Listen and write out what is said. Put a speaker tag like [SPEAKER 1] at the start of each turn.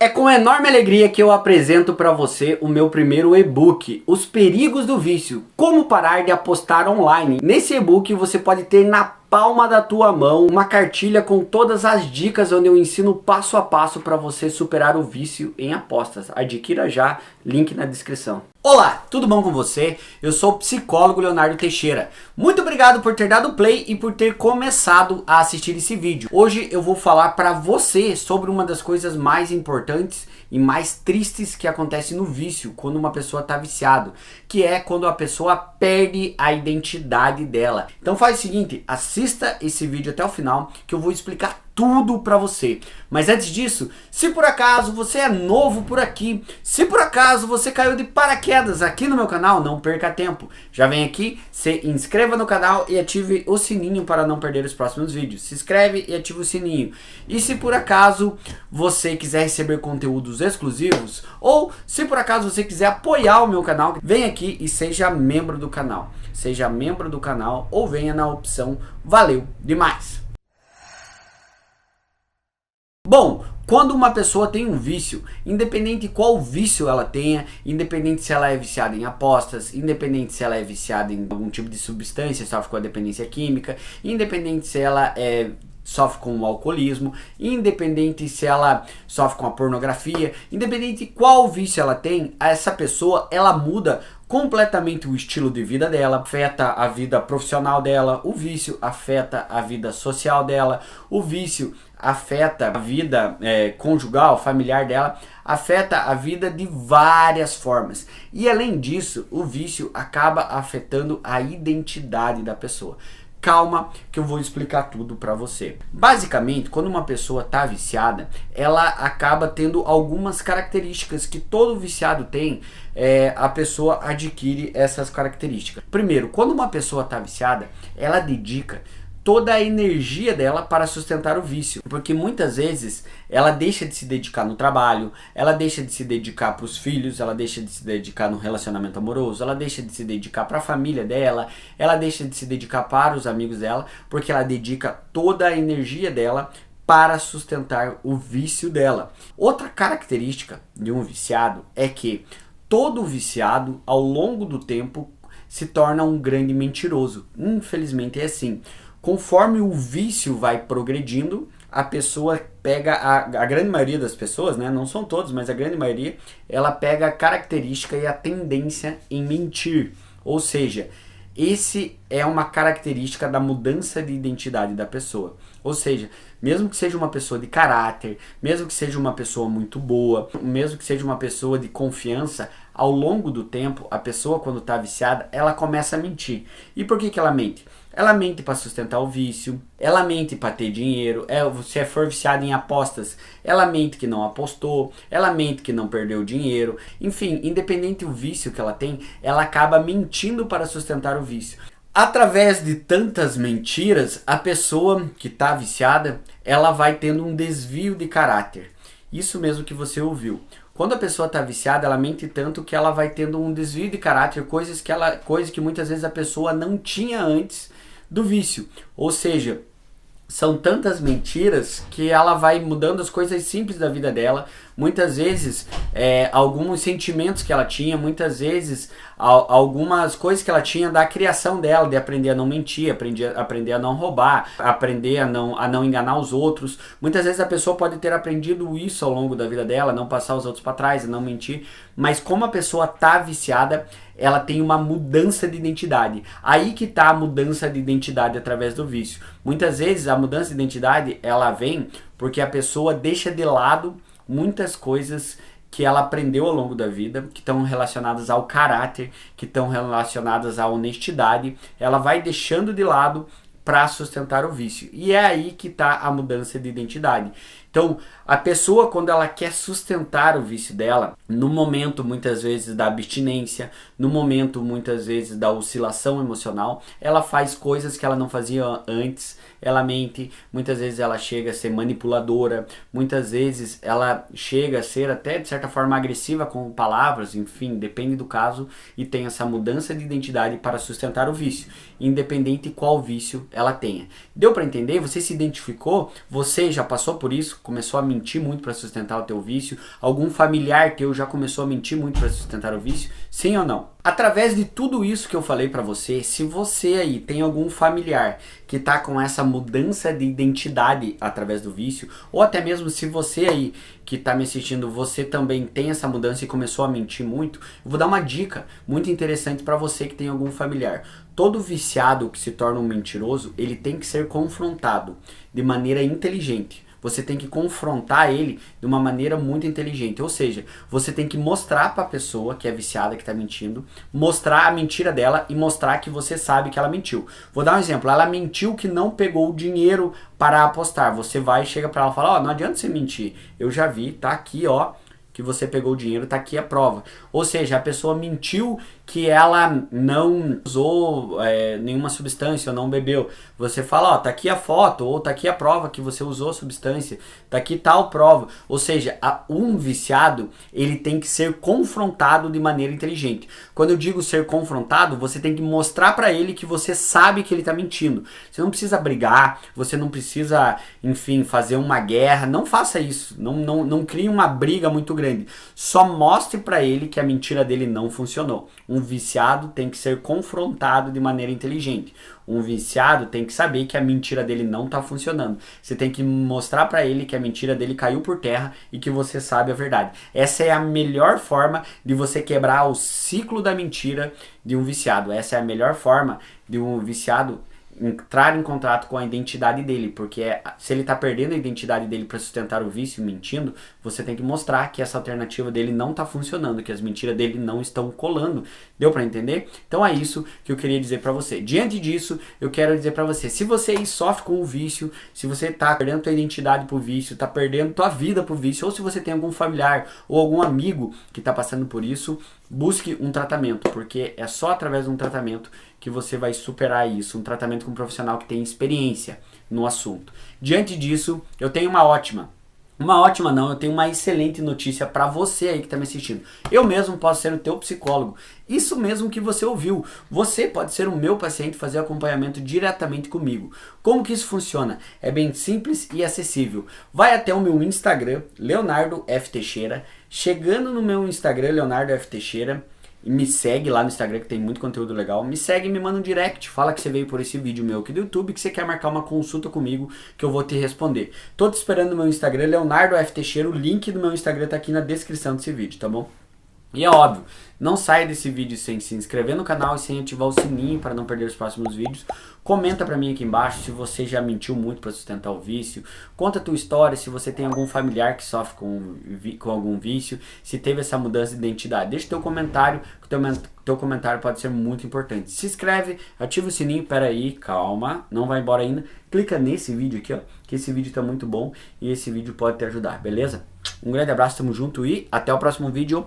[SPEAKER 1] É com enorme alegria que eu apresento para você o meu primeiro e-book, Os Perigos do Vício, Como Parar de Apostar Online. Nesse e-book você pode ter na palma da tua mão uma cartilha com todas as dicas onde eu ensino passo a passo para você superar o vício em apostas. Adquira já, link na descrição. Olá, tudo bom com você? Eu sou o psicólogo Leonardo Teixeira. Muito obrigado por ter dado play e por ter começado a assistir esse vídeo. Hoje eu vou falar para você sobre uma das coisas mais importantes e mais tristes que acontece no vício, quando uma pessoa está viciado, que é quando a pessoa perde a identidade dela. Então faz o seguinte, assista esse vídeo até o final que eu vou explicar tudo pra você. Mas antes disso, se por acaso você é novo por aqui, se por acaso você caiu de paraquedas aqui no meu canal, não perca tempo. Já vem aqui, se inscreva no canal e ative o sininho para não perder os próximos vídeos. Se inscreve e ativa o sininho. E se por acaso você quiser receber conteúdos exclusivos, ou se por acaso você quiser apoiar o meu canal, vem aqui e seja membro do canal. Seja membro do canal ou venha na opção Valeu Demais. Bom, quando uma pessoa tem um vício, independente qual vício ela tenha, independente se ela é viciada em apostas, independente se ela é viciada em algum tipo de substância, sofre com a dependência química, independente se ela sofre com o alcoolismo, independente se ela sofre com a pornografia, independente qual vício ela tem, essa pessoa ela muda completamente o estilo de vida dela, afeta a vida profissional dela, o vício afeta a vida social dela, o vício afeta a vida conjugal, familiar dela, afeta a vida de várias formas. E além disso, o vício acaba afetando a identidade da pessoa. Calma que eu vou explicar tudo para você. Basicamente, quando uma pessoa está viciada, ela acaba tendo algumas características que todo viciado tem, a pessoa adquire essas características. Primeiro, quando uma pessoa está viciada, ela dedica toda a energia dela para sustentar o vício, porque muitas vezes ela deixa de se dedicar no trabalho, ela deixa de se dedicar para os filhos, ela deixa de se dedicar no relacionamento amoroso, ela deixa de se dedicar para a família dela, ela deixa de se dedicar para os amigos dela, porque ela dedica toda a energia dela para sustentar o vício dela. Outra característica de um viciado é que todo viciado, ao longo do tempo, se torna um grande mentiroso. Infelizmente é assim. Conforme o vício vai progredindo, a pessoa pega, a grande maioria das pessoas, né, não são todos, mas a grande maioria, ela pega a característica e a tendência em mentir. Ou seja, esse é uma característica da mudança de identidade da pessoa. Ou seja, mesmo que seja uma pessoa de caráter, mesmo que seja uma pessoa muito boa, mesmo que seja uma pessoa de confiança, ao longo do tempo, a pessoa quando está viciada, ela começa a mentir. E por que ela mente? Ela mente para sustentar o vício, ela mente para ter dinheiro, se for viciada em apostas, ela mente que não apostou, ela mente que não perdeu dinheiro, enfim, independente do vício que ela tem, ela acaba mentindo para sustentar o vício. Através de tantas mentiras, a pessoa que está viciada, ela vai tendo um desvio de caráter. Isso mesmo que você ouviu. Quando a pessoa está viciada, ela mente tanto que ela vai tendo um desvio de caráter, coisas que muitas vezes a pessoa não tinha antes do vício. Ou seja, são tantas mentiras que ela vai mudando as coisas simples da vida dela. Muitas vezes, alguns sentimentos que ela tinha, muitas vezes, algumas coisas que ela tinha da criação dela, de aprender a não mentir, aprender a não roubar, aprender a não enganar os outros. Muitas vezes a pessoa pode ter aprendido isso ao longo da vida dela, não passar os outros para trás, não mentir. Mas como a pessoa está viciada, ela tem uma mudança de identidade. Aí que está a mudança de identidade através do vício. Muitas vezes a mudança de identidade, ela vem porque a pessoa deixa de lado muitas coisas que ela aprendeu ao longo da vida, que estão relacionadas ao caráter, que estão relacionadas à honestidade. Ela vai deixando de lado para sustentar o vício. E é aí que está a mudança de identidade. Então, a pessoa, quando ela quer sustentar o vício dela, no momento, muitas vezes, da abstinência, no momento, muitas vezes, da oscilação emocional, ela faz coisas que ela não fazia antes, ela mente, muitas vezes ela chega a ser manipuladora, muitas vezes ela chega a ser até de certa forma agressiva com palavras, enfim, depende do caso, e tem essa mudança de identidade para sustentar o vício, independente qual vício ela tenha. Deu para entender? Você se identificou? Você já passou por isso? Começou a mentir muito para sustentar o teu vício? Algum familiar teu já começou a mentir muito para sustentar o vício? Sim ou não? Através de tudo isso que eu falei para você, se você aí tem algum familiar que tá com essa mudança de identidade através do vício, ou até mesmo se você aí que tá me assistindo, você também tem essa mudança e começou a mentir muito, eu vou dar uma dica muito interessante para você que tem algum familiar. Todo viciado que se torna um mentiroso, ele tem que ser confrontado de maneira inteligente. Você tem que confrontar ele de uma maneira muito inteligente. Ou seja, você tem que mostrar para a pessoa que é viciada, que está mentindo, mostrar a mentira dela e mostrar que você sabe que ela mentiu. Vou dar um exemplo. Ela mentiu que não pegou o dinheiro para apostar. Você vai e chega para ela e fala, ó, não adianta você mentir. Eu já vi, tá aqui, ó, que você pegou o dinheiro, tá aqui a prova. Ou seja, a pessoa mentiu que ela não usou nenhuma substância ou não bebeu. Você fala, ó, tá aqui a foto, ou tá aqui a prova que você usou a substância, tá aqui tal prova. Ou seja, um viciado, ele tem que ser confrontado de maneira inteligente. Quando eu digo ser confrontado, você tem que mostrar pra ele que você sabe que ele tá mentindo. Você não precisa brigar, você não precisa, enfim, fazer uma guerra, não faça isso, não crie uma briga muito grande. Só mostre pra ele que a mentira dele não funcionou. Um viciado tem que ser confrontado de maneira inteligente. Um viciado tem que saber que a mentira dele não está funcionando. Você tem que mostrar para ele que a mentira dele caiu por terra e que você sabe a verdade. Essa é a melhor forma de você quebrar o ciclo da mentira de um viciado. Essa é a melhor forma de um viciado entrar em contato com a identidade dele, porque se ele está perdendo a identidade dele para sustentar o vício mentindo, você tem que mostrar que essa alternativa dele não está funcionando, que as mentiras dele não estão colando. Deu para entender? Então é isso que eu queria dizer para você. Diante disso, eu quero dizer para você, se você aí sofre com o vício, se você está perdendo tua identidade pro vício, está perdendo tua vida pro vício, ou se você tem algum familiar ou algum amigo que está passando por isso, busque um tratamento, porque é só através de um tratamento que você vai superar isso, um tratamento com um profissional que tem experiência no assunto. Diante disso, eu tenho eu tenho uma excelente notícia para você aí que está me assistindo. Eu mesmo posso ser o teu psicólogo. Isso mesmo que você ouviu. Você pode ser o meu paciente e fazer acompanhamento diretamente comigo. Como que isso funciona? É bem simples e acessível. Vai até o meu Instagram, Leonardo F. Teixeira. Chegando no meu Instagram, Leonardo F. Teixeira, e me segue lá no Instagram que tem muito conteúdo legal. Me segue e me manda um direct. Fala que você veio por esse vídeo meu aqui do YouTube, que você quer marcar uma consulta comigo, que eu vou te responder. Tô te esperando no meu Instagram, Leonardo F. Teixeira. O link do meu Instagram tá aqui na descrição desse vídeo, tá bom? E é óbvio, não saia desse vídeo sem se inscrever no canal e sem ativar o sininho para não perder os próximos vídeos. Comenta pra mim aqui embaixo se você já mentiu muito para sustentar o vício. Conta a tua história, se você tem algum familiar que sofre com algum vício, se teve essa mudança de identidade. Deixa teu comentário, que teu comentário pode ser muito importante. Se inscreve, ativa o sininho, peraí, calma, não vai embora ainda. Clica nesse vídeo aqui, ó, que esse vídeo tá muito bom e esse vídeo pode te ajudar, beleza? Um grande abraço, tamo junto e até o próximo vídeo.